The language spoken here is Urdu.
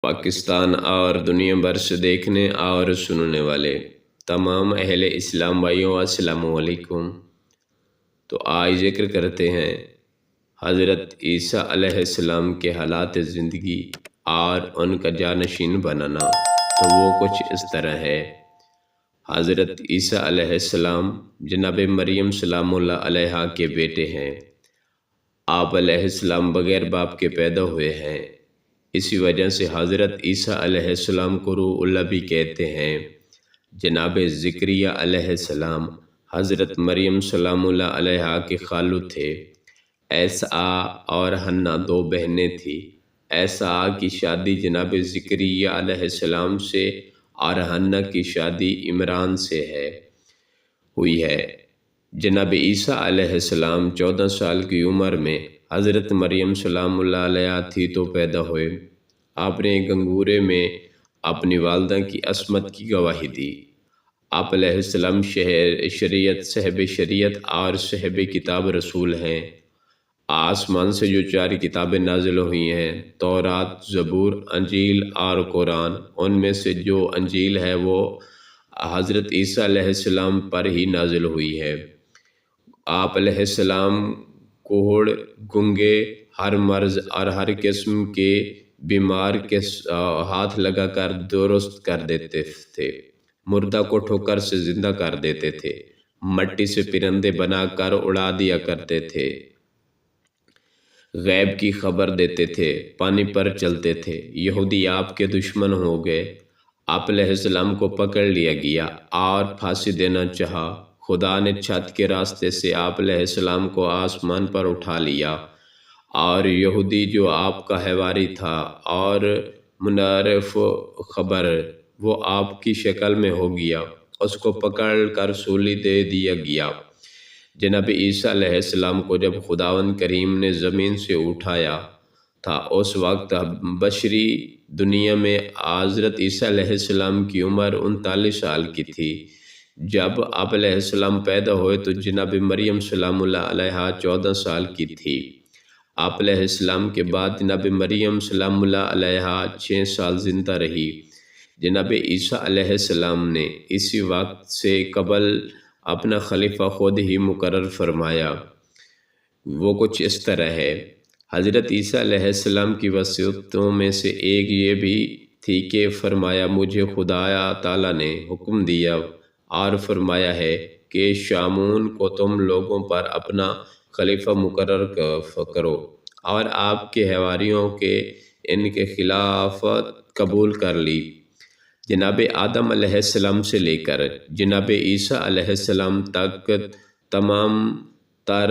پاکستان اور دنیا بھر سے دیکھنے اور سننے والے تمام اہل اسلام بھائیوں السلام علیکم۔ تو آج ذکر کرتے ہیں حضرت عیسیٰ علیہ السلام کے حالات زندگی اور ان کا جانشین بنانا۔ تو وہ کچھ اس طرح ہے۔ حضرت عیسیٰ علیہ السلام جناب مریم سلام اللہ علیہا کے بیٹے ہیں۔ آپ علیہ السلام بغیر باپ کے پیدا ہوئے ہیں، اسی وجہ سے حضرت عیسیٰ علیہ السلام کو روح اللہ بھی کہتے ہیں۔ جناب زکریا علیہ السلام حضرت مریم سلام اللہ علیہا کے خالو تھے۔ عیسیٰ اور حنا دو بہنیں تھیں۔ عیسیٰ کی شادی جناب زکریا علیہ السلام سے اور حنا کی شادی عمران سے ہوئی ہے۔ جناب عیسیٰ علیہ السلام 14 سال کی عمر میں حضرت مریم سلام اللہ علیہا تھی تو پیدا ہوئے۔ آپ نے گنگورے میں اپنی والدہ کی عصمت کی گواہی دی۔ آپ علیہ السلام شریعت صاحب شریعت اور صاحب کتاب رسول ہیں۔ آسمان سے جو 4 کتابیں نازل ہوئی ہیں، تورات، زبور، انجیل اور قرآن، ان میں سے جو انجیل ہے وہ حضرت عیسیٰ علیہ السلام پر ہی نازل ہوئی ہے۔ آپ علیہ السلام کوہڑ، گنگے، ہر مرض اور ہر قسم کے بیمار کے ہاتھ لگا کر درست کر دیتے تھے، مردہ کو ٹھوکر سے زندہ کر دیتے تھے، مٹی سے پرندے بنا کر اڑا دیا کرتے تھے، غیب کی خبر دیتے تھے، پانی پر چلتے تھے۔ یہودی آپ کے دشمن ہو گئے۔ آپ علیہ السلام کو پکڑ لیا گیا اور پھانسی دینا چاہا۔ خدا نے چھت کے راستے سے آپ علیہ السلام کو آسمان پر اٹھا لیا، اور یہودی جو آپ کا حواری تھا اور منعرف خبر، وہ آپ کی شکل میں ہو گیا، اس کو پکڑ کر سولی دے دیا گیا۔ جناب عیسیٰ علیہ السلام کو جب خداوند کریم نے زمین سے اٹھایا تھا، اس وقت بشری دنیا میں حضرت عیسیٰ علیہ السلام کی عمر 39 سال کی تھی۔ جب آپ علیہ السلام پیدا ہوئے تو جناب مریم سلام اللہ علیہا 14 سال کی تھی۔ آپ علیہ السلام کے بعد جناب مریم سلام اللہ علیہا 6 سال زندہ رہی۔ جناب عیسیٰ علیہ السلام نے اسی وقت سے قبل اپنا خلیفہ خود ہی مقرر فرمایا۔ وہ کچھ اس طرح ہے۔ حضرت عیسیٰ علیہ السلام کی وصیتوں میں سے ایک یہ بھی تھی کہ فرمایا، مجھے خدا تعالیٰ نے حکم دیا اور فرمایا ہے کہ شامون کو تم لوگوں پر اپنا خلیفہ مقرر کرو، اور آپ کے حواریوں کے ان کے خلافت قبول کر لی۔ جناب آدم علیہ السلام سے لے کر جناب عیسیٰ علیہ السلام تک تمام تر